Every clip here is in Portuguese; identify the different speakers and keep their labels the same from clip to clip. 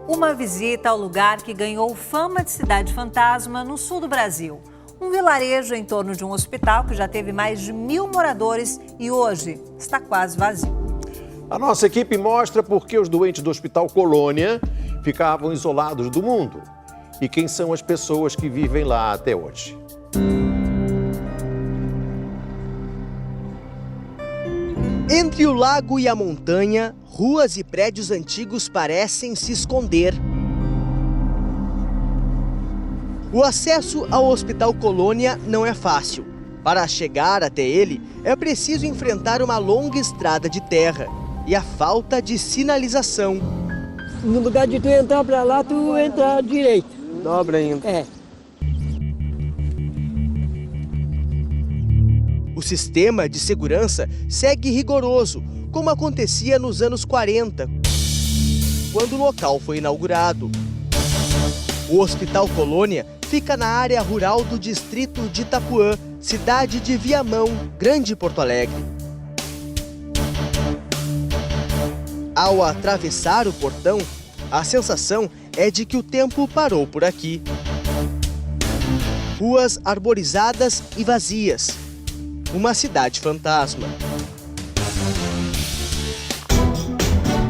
Speaker 1: Uma visita ao lugar que ganhou fama de cidade fantasma no sul do Brasil. Um vilarejo em torno de um hospital que já teve mais de 1.000 moradores e hoje está quase vazio.
Speaker 2: A nossa equipe mostra por que os doentes do Hospital Colônia ficavam isolados do mundo e quem são as pessoas que vivem lá até hoje.
Speaker 3: Entre o lago e a montanha, ruas e prédios antigos parecem se esconder. O acesso ao Hospital Colônia não é fácil. Para chegar até ele, é preciso enfrentar uma longa estrada de terra e a falta de sinalização.
Speaker 4: No lugar de tu entrar para lá, tu entra direito.
Speaker 3: Dobra ainda.
Speaker 4: É.
Speaker 3: O sistema de segurança segue rigoroso, como acontecia nos anos 40, quando o local foi inaugurado. O Hospital Colônia fica na área rural do distrito de Itapuã, cidade de Viamão, Grande Porto Alegre. Ao atravessar o portão, a sensação é de que o tempo parou por aqui. Ruas arborizadas e vazias. Uma cidade fantasma.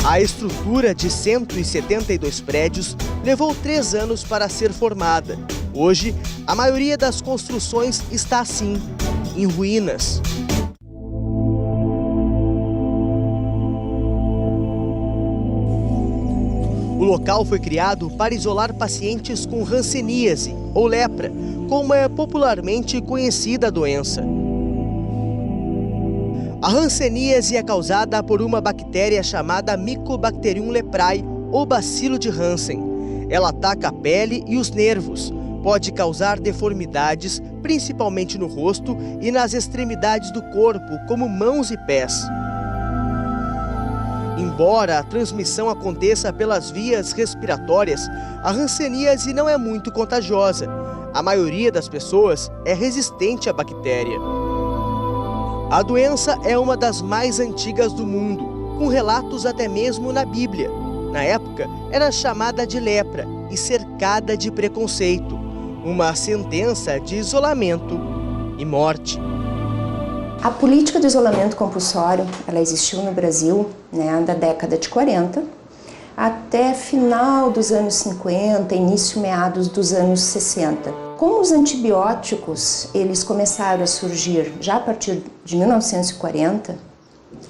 Speaker 3: A estrutura de 172 prédios levou 3 anos para ser formada. Hoje, a maioria das construções está assim, em ruínas. O local foi criado para isolar pacientes com hanseníase, ou lepra, como é popularmente conhecida a doença. A hanseníase é causada por uma bactéria chamada Mycobacterium leprae, ou bacilo de Hansen. Ela ataca a pele e os nervos. Pode causar deformidades, principalmente no rosto e nas extremidades do corpo, como mãos e pés. Embora a transmissão aconteça pelas vias respiratórias, a hanseníase não é muito contagiosa. A maioria das pessoas é resistente à bactéria. A doença é uma das mais antigas do mundo, com relatos até mesmo na Bíblia. Na época, era chamada de lepra e cercada de preconceito, uma sentença de isolamento e morte.
Speaker 5: A política de isolamento compulsório, ela existiu no Brasil, da década de 40 até final dos anos 50, início meados dos anos 60. Como os antibióticos, eles começaram a surgir já a partir de 1940,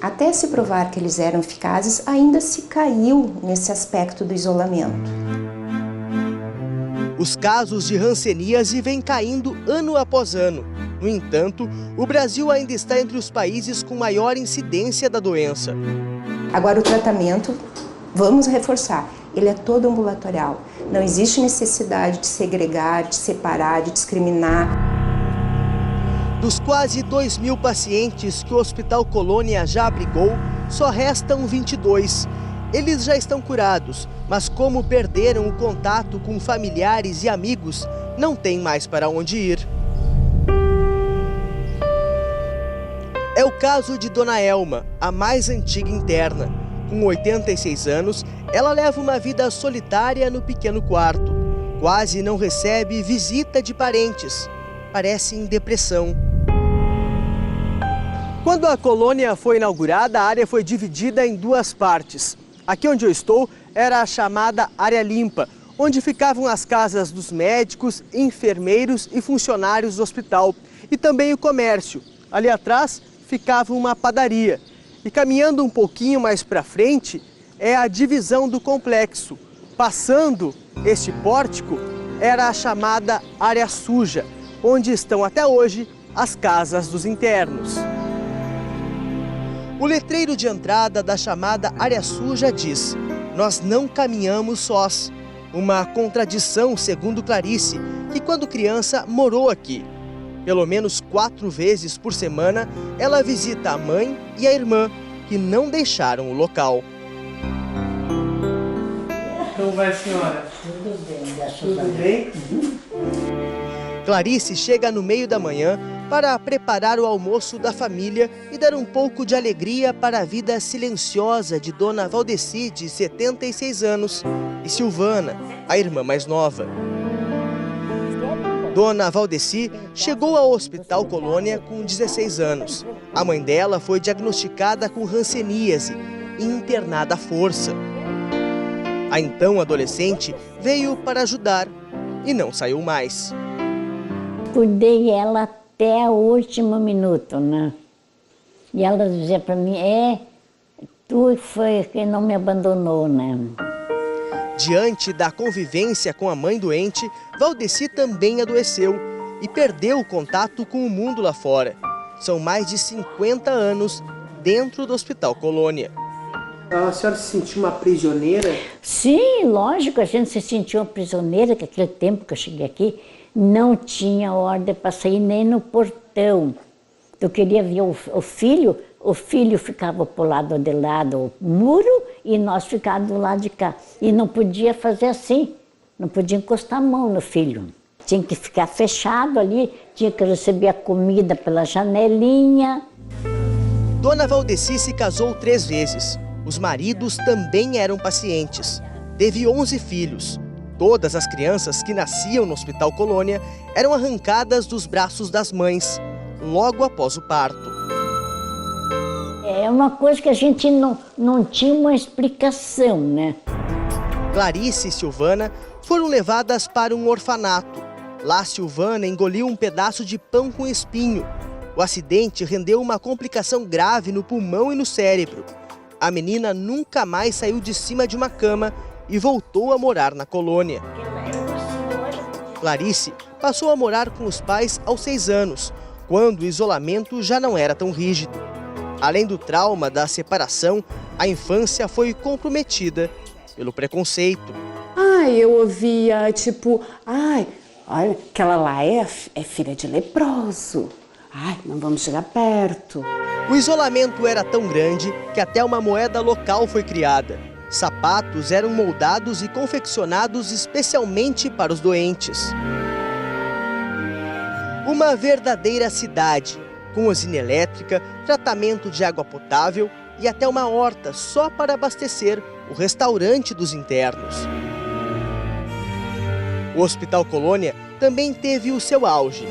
Speaker 5: até se provar que eles eram eficazes, ainda se caiu nesse aspecto do isolamento.
Speaker 3: Os casos de hanseníase vêm caindo ano após ano. No entanto, o Brasil ainda está entre os países com maior incidência da doença.
Speaker 5: Agora o tratamento, vamos reforçar, ele é todo ambulatorial. Não existe necessidade de segregar, de separar, de discriminar.
Speaker 3: Dos quase 2.000 pacientes que o Hospital Colônia já abrigou, só restam 22. Eles já estão curados, mas como perderam o contato com familiares e amigos, não têm mais para onde ir. É o caso de Dona Elma, a mais antiga interna. Com 86 anos, ela leva uma vida solitária no pequeno quarto. Quase não recebe visita de parentes. Parece em depressão. Quando a colônia foi inaugurada, a área foi dividida em 2 partes. Aqui onde eu estou era a chamada área limpa, onde ficavam as casas dos médicos, enfermeiros e funcionários do hospital. E também o comércio. Ali atrás ficava uma padaria. E caminhando um pouquinho mais para frente é a divisão do complexo. Passando este pórtico era a chamada área suja, onde estão até hoje as casas dos internos. O letreiro de entrada da chamada área suja diz: "Nós não caminhamos sós", uma contradição segundo Clarice, que quando criança morou aqui. Pelo menos 4 vezes por semana, ela visita a mãe e a irmã, que não deixaram o local.
Speaker 6: Como vai, senhora?
Speaker 4: Tudo bem, graças
Speaker 6: Tudo bem?
Speaker 3: Clarice chega no meio da manhã para preparar o almoço da família e dar um pouco de alegria para a vida silenciosa de Dona Valdeci, de 76 anos, e Silvana, a irmã mais nova. Dona Valdeci chegou ao Hospital Colônia com 16 anos. A mãe dela foi diagnosticada com hanseníase e internada à força. A então adolescente veio para ajudar e não saiu mais.
Speaker 6: Cuidei ela até o último minuto, né? E ela dizia para mim, tu foi quem não me abandonou, né?
Speaker 3: Diante da convivência com a mãe doente, Valdeci também adoeceu e perdeu o contato com o mundo lá fora. São mais de 50 anos dentro do Hospital Colônia. A senhora se sentiu uma prisioneira?
Speaker 6: Sim, lógico, a gente se sentiu uma prisioneira, que aquele tempo que eu cheguei aqui, não tinha ordem para sair nem no portão. Eu queria ver o filho ficava para o lado de lá do muro e nós ficávamos do lado de cá. E não podia fazer assim, não podia encostar a mão no filho. Tinha que ficar fechado ali, tinha que receber a comida pela janelinha.
Speaker 3: Dona Valdeci se casou 3 vezes. Os maridos também eram pacientes. Teve 11 filhos. Todas as crianças que nasciam no Hospital Colônia eram arrancadas dos braços das mães, logo após o parto.
Speaker 6: É uma coisa que a gente não tinha uma explicação, né?
Speaker 3: Clarice e Silvana foram levadas para um orfanato. Lá, Silvana engoliu um pedaço de pão com espinho. O acidente rendeu uma complicação grave no pulmão e no cérebro. A menina nunca mais saiu de cima de uma cama e voltou a morar na colônia. Clarice passou a morar com os pais aos 6 anos, quando o isolamento já não era tão rígido. Além do trauma da separação, a infância foi comprometida pelo preconceito.
Speaker 7: Eu ouvia tipo, olha, aquela lá é filha de leproso. Não vamos chegar perto.
Speaker 3: O isolamento era tão grande que até uma moeda local foi criada. Sapatos eram moldados e confeccionados especialmente para os doentes. Uma verdadeira cidade, com usina elétrica, tratamento de água potável e até uma horta só para abastecer o restaurante dos internos. O Hospital Colônia também teve o seu auge.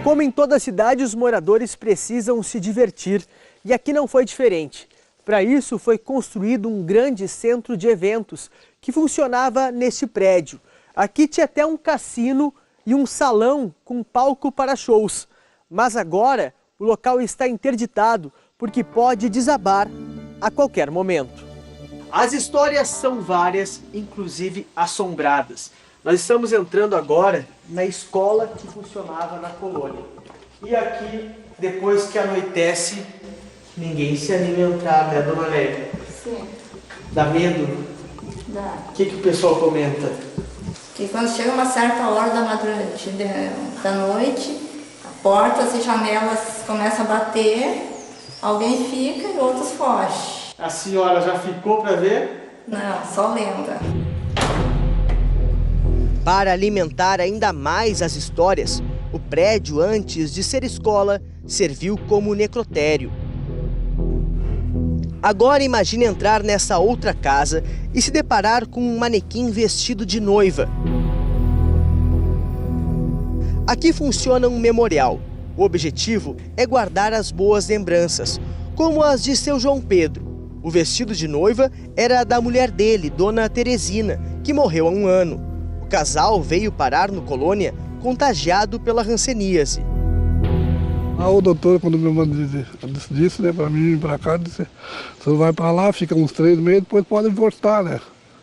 Speaker 3: Como em toda a cidade, os moradores precisam se divertir, e aqui não foi diferente. Para isso, foi construído um grande centro de eventos que funcionava neste prédio. Aqui tinha até um cassino e um salão com palco para shows. Mas agora, o local está interditado porque pode desabar a qualquer momento. As histórias são várias, inclusive assombradas. Nós estamos entrando agora na escola que funcionava na colônia. E aqui, depois que anoitece, ninguém se anima a entrar, né, dona Lélia?
Speaker 8: Sim.
Speaker 3: Dá medo?
Speaker 8: Dá.
Speaker 3: O que o pessoal comenta?
Speaker 8: Que quando chega uma certa hora da noite, portas e janelas começam a bater, alguém fica e outros fogem.
Speaker 3: A senhora já ficou para ver?
Speaker 8: Não, só lenda.
Speaker 3: Para alimentar ainda mais as histórias, o prédio, antes de ser escola, serviu como necrotério. Agora imagine entrar nessa outra casa e se deparar com um manequim vestido de noiva. Aqui funciona um memorial. O objetivo é guardar as boas lembranças, como as de seu João Pedro. O vestido de noiva era da mulher dele, Dona Teresina, que morreu há 1 ano. O casal veio parar no Colônia contagiado pela hanseníase.
Speaker 9: O doutor, quando me disse, né, para mim ir para cá, disse, você vai para lá, fica uns 3 meses, depois pode voltar, né?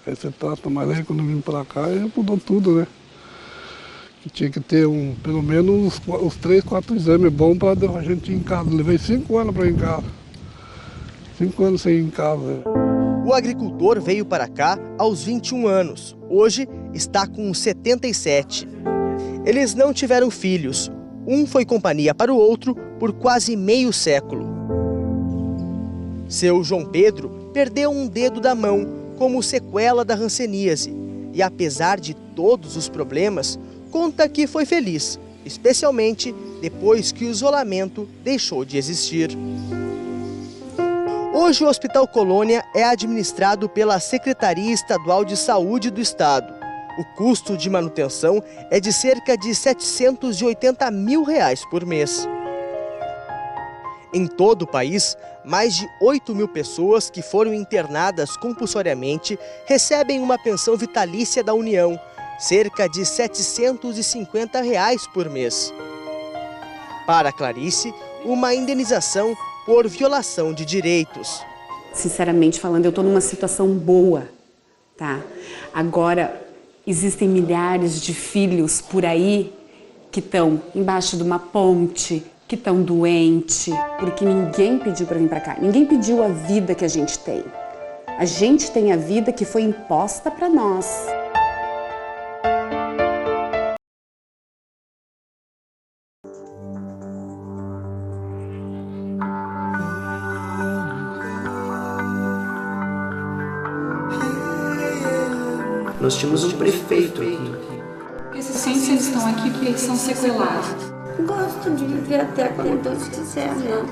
Speaker 9: Aí você trata, mas aí quando eu vim para cá, ele mudou tudo, né? Que tinha que ter pelo menos os 3, 4 exames bons para a gente ir em casa. Levei 5 anos para ir em casa. 5 anos sem ir em casa. Né?
Speaker 3: O agricultor veio para cá aos 21 anos. Hoje está com 77. Eles não tiveram filhos. Um foi companhia para o outro por quase meio século. Seu João Pedro perdeu um dedo da mão como sequela da hanseníase. E apesar de todos os problemas, conta que foi feliz, especialmente depois que o isolamento deixou de existir. Hoje o Hospital Colônia é administrado pela Secretaria Estadual de Saúde do Estado. O custo de manutenção é de cerca de R$ 780 mil por mês. Em todo o país, mais de 8 mil pessoas que foram internadas compulsoriamente recebem uma pensão vitalícia da União, cerca de R$ 750 por mês. Para Clarice, uma indenização por violação de direitos.
Speaker 7: Sinceramente falando, eu estou numa situação boa, tá? Agora, existem milhares de filhos por aí que estão embaixo de uma ponte, que estão doentes, porque ninguém pediu para vir para cá. Ninguém pediu a vida que a gente tem. A gente tem a vida que foi imposta para nós.
Speaker 10: Nós tínhamos um prefeito aqui.
Speaker 11: Esses ciências eles estão aqui porque eles são sequelados.
Speaker 12: Gosto de viver até quando Deus quiser, né?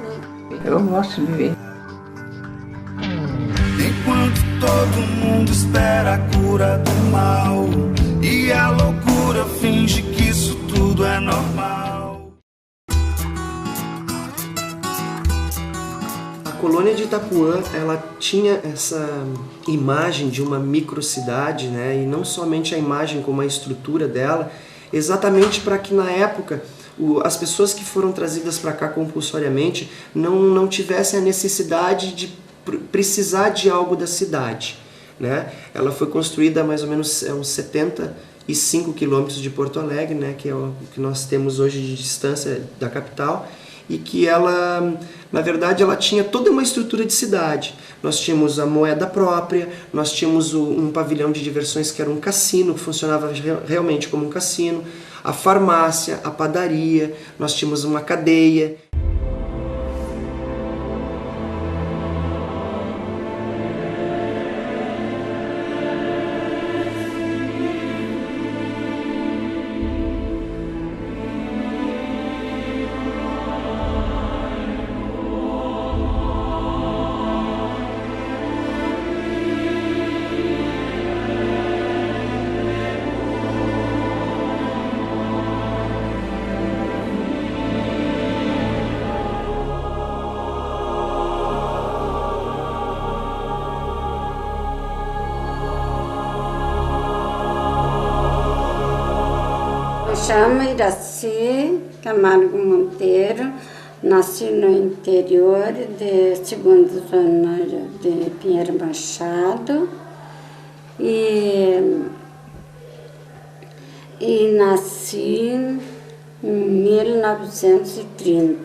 Speaker 13: Eu gosto de viver.
Speaker 14: Enquanto todo mundo espera a cura do mal e a loucura finge que isso tudo é normal.
Speaker 10: A colônia de Itapuã, ela tinha essa imagem de uma microcidade, né? E não somente a imagem como a estrutura dela, exatamente para que na época as pessoas que foram trazidas para cá compulsoriamente não tivessem a necessidade de precisar de algo da cidade, né? Ela foi construída a mais ou menos uns 75 quilômetros de Porto Alegre, né? Que é o que nós temos hoje de distância da capital, e que ela, na verdade, ela tinha toda uma estrutura de cidade. Nós tínhamos a moeda própria, nós tínhamos um pavilhão de diversões que era um cassino, que funcionava realmente como um cassino, a farmácia, a padaria, nós tínhamos uma cadeia.
Speaker 12: Chamo Iraci Camargo Monteiro, nasci no interior de segunda zona de Pinheiro Machado e nasci em 1930.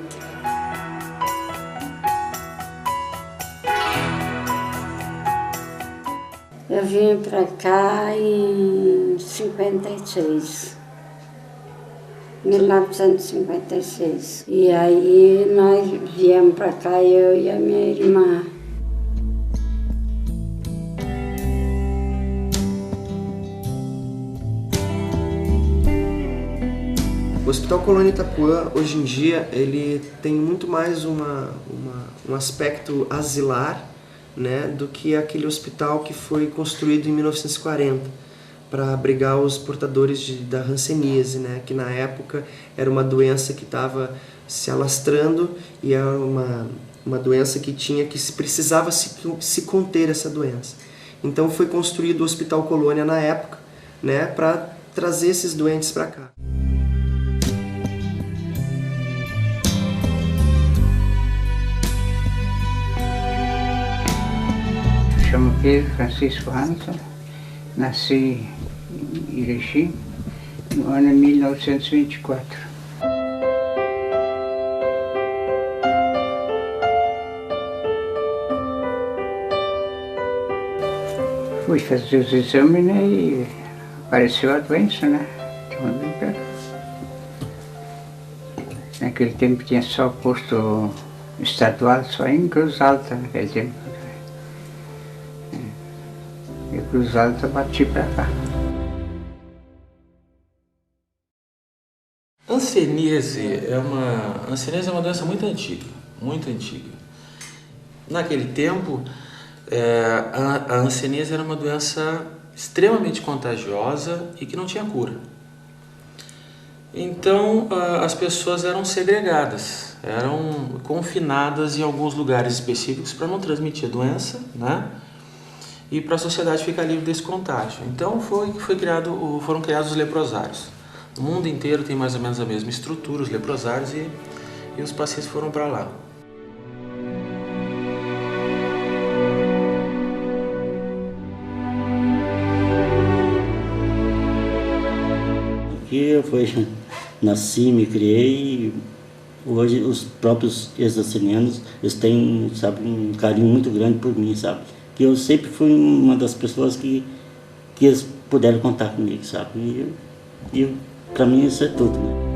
Speaker 12: Eu vim para cá em 1956. E aí nós viemos para cá, eu e a minha irmã.
Speaker 10: O Hospital Colônia Itapuã, hoje em dia, ele tem muito mais um aspecto asilar, né, do que aquele hospital que foi construído em 1940. Para abrigar os portadores da hanseníase, né? Que na época era uma doença que estava se alastrando e era uma doença que precisava se conter essa doença. Então foi construído o Hospital Colônia na época, né? Para trazer esses doentes para cá.
Speaker 13: Chamo Pedro Francisco Hanson, nasci em Erechim, no ano 1924. Fui fazer os exames, né, e apareceu a doença, né? Naquele tempo tinha só posto estadual, só em Cruz Alta, naquele tempo. E Cruz Alta bati para cá.
Speaker 15: Hanseníase é uma doença muito antiga, muito antiga. Naquele tempo, a hanseníase era uma doença extremamente contagiosa e que não tinha cura. Então, as pessoas eram segregadas, eram confinadas em alguns lugares específicos para não transmitir a doença, né? E para a sociedade ficar livre desse contágio. Então, foram criados os leprosários. No mundo inteiro tem mais ou menos a mesma estrutura, os leprosários, e os pacientes foram para lá.
Speaker 16: Eu nasci, me criei, e hoje os próprios ex-hancenianos, eles têm, sabe, um carinho muito grande por mim, sabe? Que eu sempre fui uma das pessoas que eles puderam contar comigo, sabe? E para mim isso é tudo, né?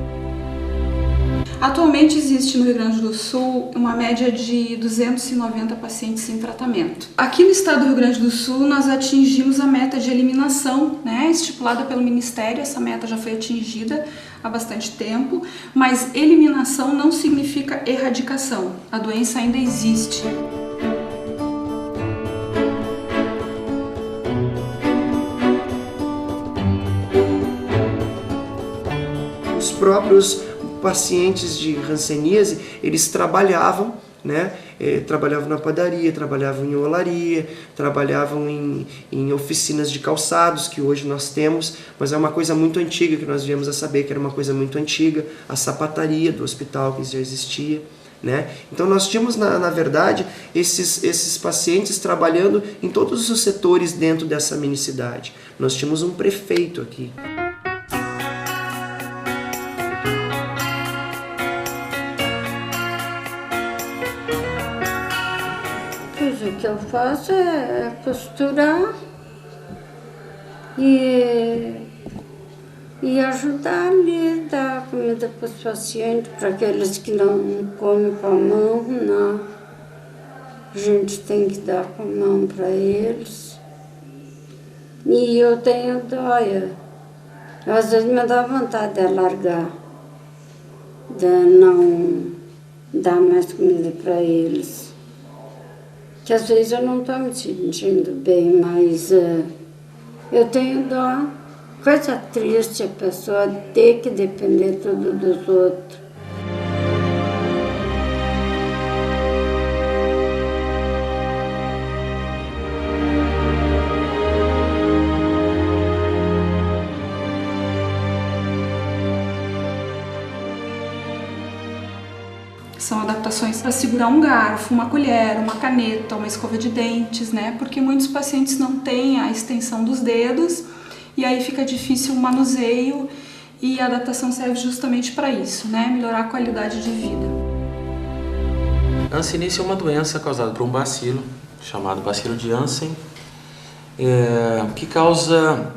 Speaker 11: Atualmente existe no Rio Grande do Sul uma média de 290 pacientes em tratamento. Aqui no estado do Rio Grande do Sul nós atingimos a meta de eliminação, né, estipulada pelo Ministério. Essa meta já foi atingida há bastante tempo, mas eliminação não significa erradicação. A doença ainda existe.
Speaker 10: Os próprios pacientes de hanseníase, eles trabalhavam, né? Trabalhavam na padaria, trabalhavam em olaria, trabalhavam em oficinas de calçados, que hoje nós temos, mas é uma coisa muito antiga que nós viemos a saber que era uma coisa muito antiga, a sapataria do hospital que já existia, né? Então nós tínhamos, na verdade, esses pacientes trabalhando em todos os setores dentro dessa minicidade. Nós tínhamos um prefeito aqui.
Speaker 12: O que eu faço é costurar e ajudar ali, dar comida para os pacientes, para aqueles que não comem com a mão, não. A gente tem que dar com a mão para eles. E eu tenho dóia. Às vezes me dá vontade de largar, de não dar mais comida para eles. Que às vezes eu não estou me sentindo bem, mas eu tenho dó. Coisa triste a pessoa ter que depender tudo dos outros.
Speaker 11: São adaptações para segurar um garfo, uma colher, uma caneta, uma escova de dentes, né? Porque muitos pacientes não têm a extensão dos dedos e aí fica difícil o manuseio, e a adaptação serve justamente para isso, né? Melhorar a qualidade de vida.
Speaker 15: A hanseníase é uma doença causada por um bacilo, chamado bacilo de Hansen, que causa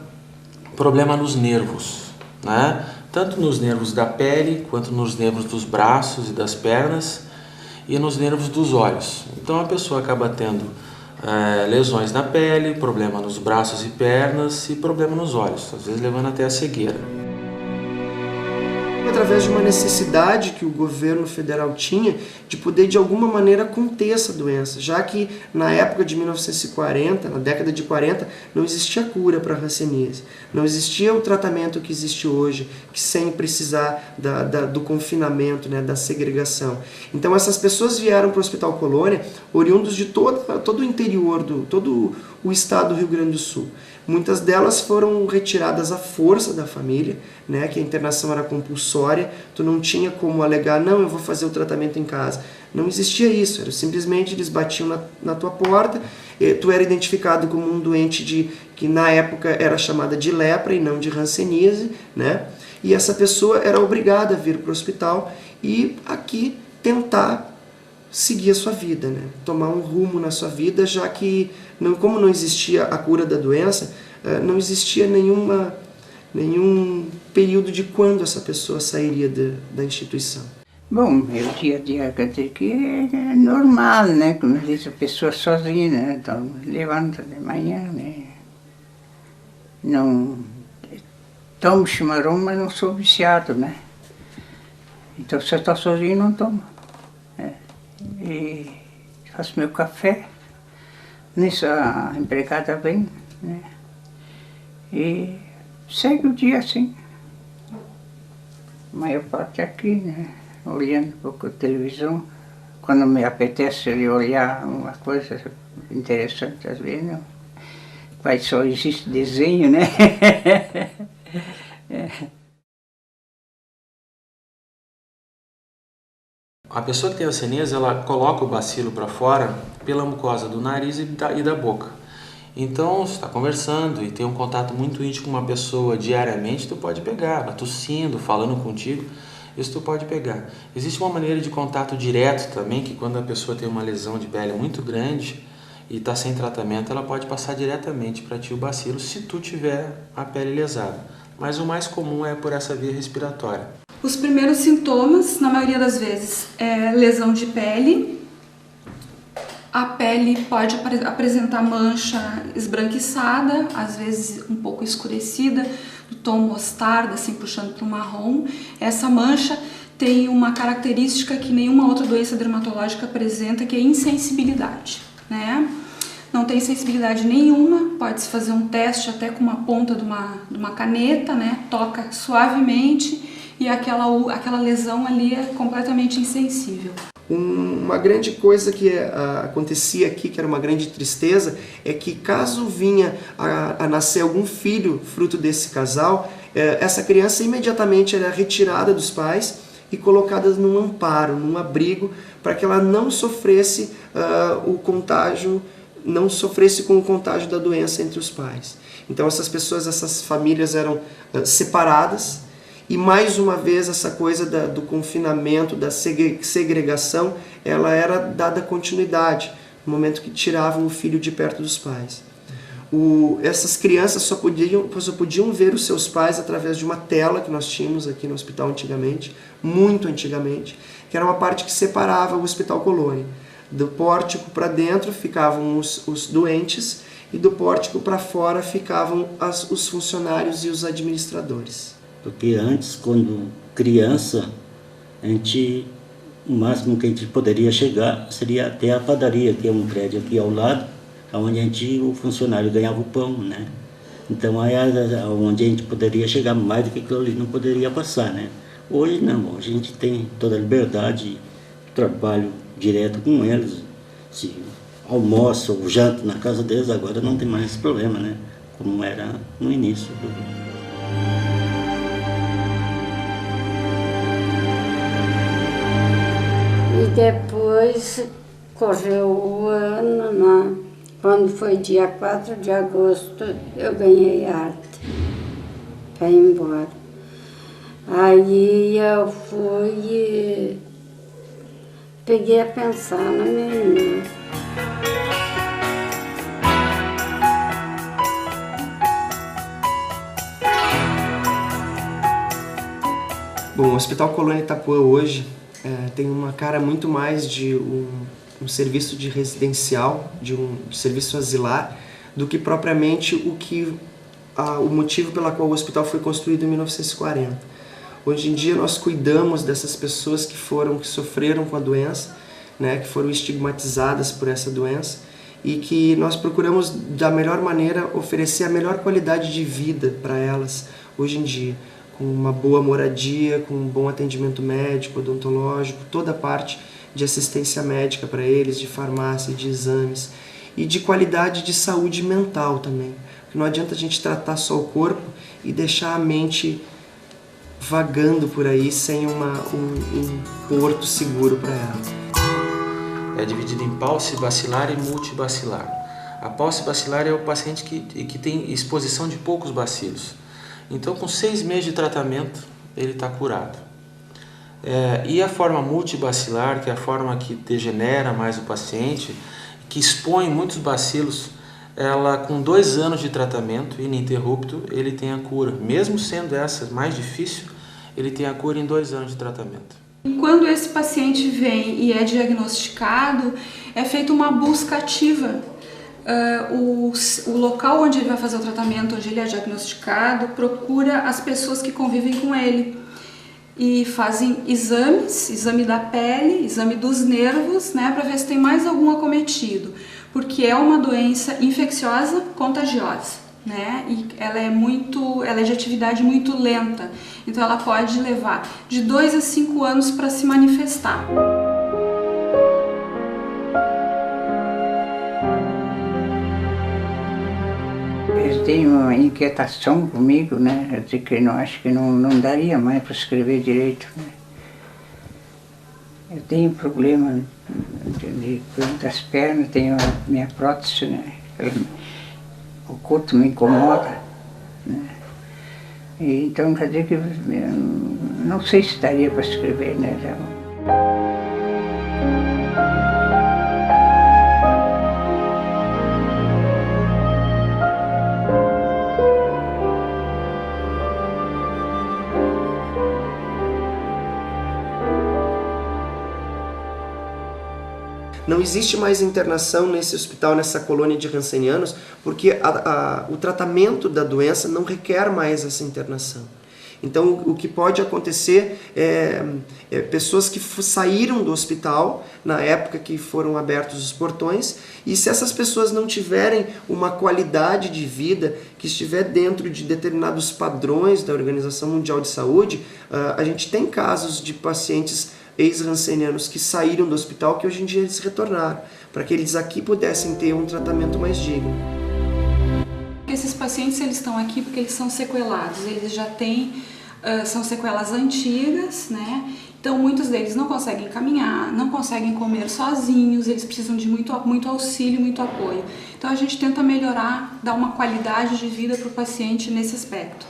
Speaker 15: problema nos nervos, né? Tanto nos nervos da pele, quanto nos nervos dos braços e das pernas e nos nervos dos olhos. Então a pessoa acaba tendo lesões na pele, problema nos braços e pernas e problema nos olhos, às vezes levando até a cegueira.
Speaker 10: Através de uma necessidade que o governo federal tinha de poder de alguma maneira conter essa doença, já que na época de 1940, na década de 40, não existia cura para a hanseníase, não existia o tratamento que existe hoje, que sem precisar do confinamento, né, da segregação. Então essas pessoas vieram para o Hospital Colônia, oriundos de todo o interior, todo o estado do Rio Grande do Sul. Muitas delas foram retiradas à força da família, né, que a internação era compulsória, tu não tinha como alegar, não, eu vou fazer o tratamento em casa. Não existia isso, era simplesmente eles batiam na tua porta, tu era identificado como um doente que na época era chamada de lepra e não de hanseníase, né, e essa pessoa era obrigada a vir para o hospital e aqui tentar seguir a sua vida, né? Tomar um rumo na sua vida, já que, como não existia a cura da doença, não existia nenhum período de quando essa pessoa sairia da instituição.
Speaker 13: Bom, meu dia a dia, quer dizer que é normal, né? Como diz a pessoa sozinha, né? Então, levanta de manhã, né? Não tomo chimarrão, mas não sou viciado, né? Então, se eu estou sozinho, não tomo. E faço meu café. Nisso a empregada vem, né? E segue o dia assim. A maior parte aqui, né? Olhando um pouco a televisão. Quando me apetece olhar uma coisa interessante, às vezes não. Mas só existe desenho, né?
Speaker 15: A pessoa que tem hanseníase, ela coloca o bacilo para fora pela mucosa do nariz e da boca. Então, você está conversando e tem um contato muito íntimo com uma pessoa diariamente, tu pode pegar, tossindo, falando contigo, isso tu pode pegar. Existe uma maneira de contato direto também, que quando a pessoa tem uma lesão de pele muito grande e está sem tratamento, ela pode passar diretamente para ti o bacilo se tu tiver a pele lesada. Mas o mais comum é por essa via respiratória.
Speaker 11: Os primeiros sintomas, na maioria das vezes, é lesão de pele. A pele pode apresentar mancha esbranquiçada, às vezes um pouco escurecida, do tom mostarda, assim puxando para o marrom. Essa mancha tem uma característica que nenhuma outra doença dermatológica apresenta, que é insensibilidade, né? Não tem sensibilidade nenhuma, pode-se fazer um teste até com uma ponta de uma caneta, né? Toca suavemente e aquela lesão ali é completamente insensível.
Speaker 10: Uma grande coisa que acontecia aqui, que era uma grande tristeza, é que caso vinha a nascer algum filho fruto desse casal, essa criança imediatamente era retirada dos pais e colocada num amparo, num abrigo, para que ela não sofresse o contágio, não sofresse com o contágio da doença entre os pais. Então essas famílias eram separadas. E mais uma vez essa coisa do confinamento, da segregação, ela era dada continuidade, no momento que tiravam o filho de perto dos pais. Essas crianças só podiam ver os seus pais através de uma tela que nós tínhamos aqui no hospital antigamente, muito antigamente, que era uma parte que separava o Hospital Colônia. Do pórtico para dentro ficavam os doentes e do pórtico para fora ficavam os funcionários e os administradores.
Speaker 16: Porque antes, quando criança, o máximo que a gente poderia chegar seria até a padaria, que é um prédio aqui ao lado, onde o funcionário ganhava o pão, né? Então, aí onde a gente poderia chegar mais do que aquilo ali não poderia passar, né? Hoje não, hoje a gente tem toda a liberdade, trabalho direto com eles, se almoço ou janto na casa deles, agora não tem mais esse problema, né? Como era no início do...
Speaker 12: E depois correu o ano, né? Quando foi dia 4 de agosto, eu ganhei arte para ir embora. Aí eu fui e peguei a pensar na minha irmã.
Speaker 10: Bom, o Hospital Colônia Itapuã hoje tem uma cara muito mais de um serviço de residencial, de um serviço asilar, do que propriamente o motivo pela qual o hospital foi construído em 1940. Hoje em dia nós cuidamos dessas pessoas que sofreram com a doença, né, que foram estigmatizadas por essa doença, e que nós procuramos da melhor maneira oferecer a melhor qualidade de vida para elas hoje em dia, com uma boa moradia, com um bom atendimento médico, odontológico, toda a parte de assistência médica para eles, de farmácia, de exames e de qualidade de saúde mental também. Porque não adianta a gente tratar só o corpo e deixar a mente vagando por aí sem um porto seguro para ela.
Speaker 15: É dividido em paucibacilar e multibacilar. A paucibacilar é o paciente que tem exposição de poucos bacilos. Então, com 6 meses de tratamento, ele está curado. E a forma multibacilar, que é a forma que degenera mais o paciente, que expõe muitos bacilos, ela com 2 anos de tratamento ininterrupto, ele tem a cura. Mesmo sendo essa mais difícil, ele tem a cura em 2 anos de tratamento.
Speaker 11: Quando esse paciente vem e é diagnosticado, é feita uma busca ativa. O local onde ele vai fazer o tratamento, onde ele é diagnosticado, procura as pessoas que convivem com ele. e fazem exame da pele, exame dos nervos, né, para ver se tem mais algum acometido, porque é uma doença infecciosa contagiosa, né, e ela é de atividade muito lenta, então ela pode levar de 2 a 5 anos para se manifestar.
Speaker 13: Eles têm uma inquietação comigo, né? De que não acho que não daria mais para escrever direito, né? Eu tenho problema das pernas, tenho a minha prótese, né? O corpo me incomoda, né? E, então quer dizer que eu não sei se daria para escrever, né?
Speaker 10: Não existe mais internação nesse hospital, nessa colônia de rancenianos, porque o tratamento da doença não requer mais essa internação. Então, o que pode acontecer é pessoas que saíram do hospital na época que foram abertos os portões, e se essas pessoas não tiverem uma qualidade de vida que estiver dentro de determinados padrões da Organização Mundial de Saúde, a gente tem casos de pacientes ex-rancenianos que saíram do hospital que hoje em dia eles retornaram, para que eles aqui pudessem ter um tratamento mais digno.
Speaker 11: Esses pacientes eles estão aqui porque eles são sequelados, eles já têm, são sequelas antigas, né? Então muitos deles não conseguem caminhar, não conseguem comer sozinhos, eles precisam de muito auxílio, muito apoio. Então a gente tenta melhorar, dar uma qualidade de vida para o paciente nesse aspecto,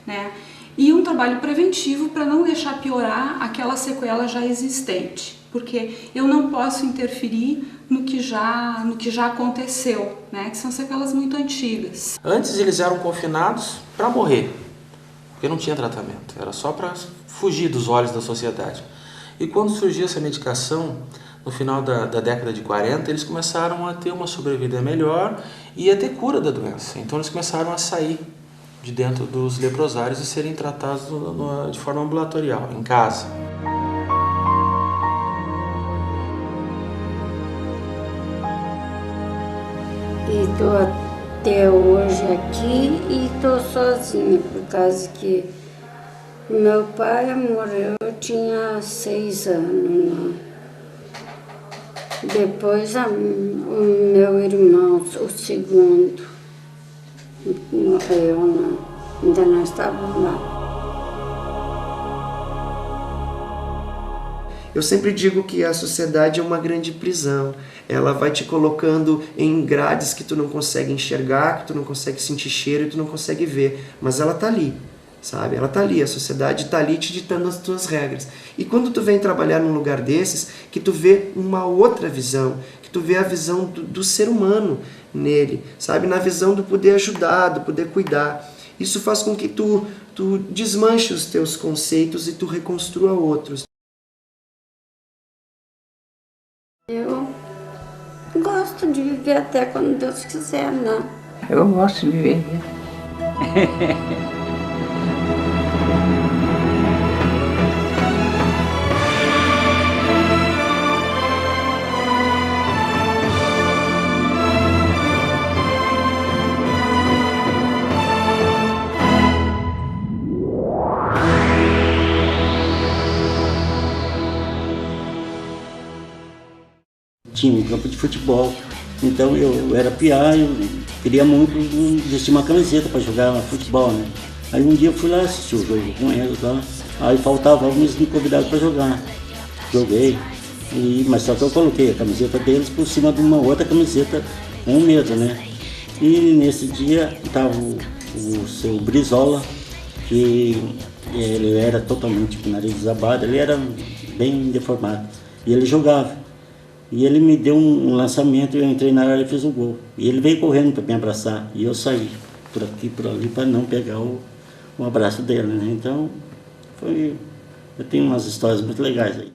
Speaker 11: né? E um trabalho preventivo para não deixar piorar aquela sequela já existente, porque eu não posso interferir no que já aconteceu, né? Que são sequelas muito antigas.
Speaker 15: Antes eles eram confinados para morrer, porque não tinha tratamento, era só para fugir dos olhos da sociedade. E quando surgiu essa medicação, no final da década de 40, eles começaram a ter uma sobrevida melhor e a ter cura da doença. Então eles começaram a sair de dentro dos leprosários e serem tratados de forma ambulatorial, em casa.
Speaker 12: E estou até hoje aqui e estou sozinha, por causa que meu pai morreu, eu tinha 6 anos, né? Depois o meu irmão, o segundo, morreu, né? Ainda não estava lá.
Speaker 10: Eu sempre digo que a sociedade é uma grande prisão. Ela vai te colocando em grades que tu não consegue enxergar, que tu não consegue sentir cheiro e tu não consegue ver. Mas ela tá ali, sabe? Ela tá ali, a sociedade tá ali te ditando as tuas regras. E quando tu vem trabalhar num lugar desses, que tu vê uma outra visão, que tu vê a visão do ser humano nele, sabe? Na visão do poder ajudar, do poder cuidar. Isso faz com que tu desmanche os teus conceitos e tu reconstrua outros.
Speaker 12: Eu gosto de viver até quando Deus quiser, né?
Speaker 13: Eu gosto de viver.
Speaker 16: Tinha um campo de futebol, então eu era piá, eu queria muito vestir uma camiseta para jogar futebol, né? Aí um dia eu fui lá assistir o jogo com eles lá, aí faltava alguns me convidaram para jogar. Joguei, mas só que eu coloquei a camiseta deles por cima de uma outra camiseta com medo, né? E nesse dia estava o seu Brizola, que ele era totalmente com o nariz desabado, ele era bem deformado, e ele jogava. E ele me deu um lançamento, eu entrei na área e fiz um gol. E ele veio correndo para me abraçar. E eu saí por aqui, por ali, para não pegar o abraço dele, né? Então, eu tenho umas histórias muito legais aí.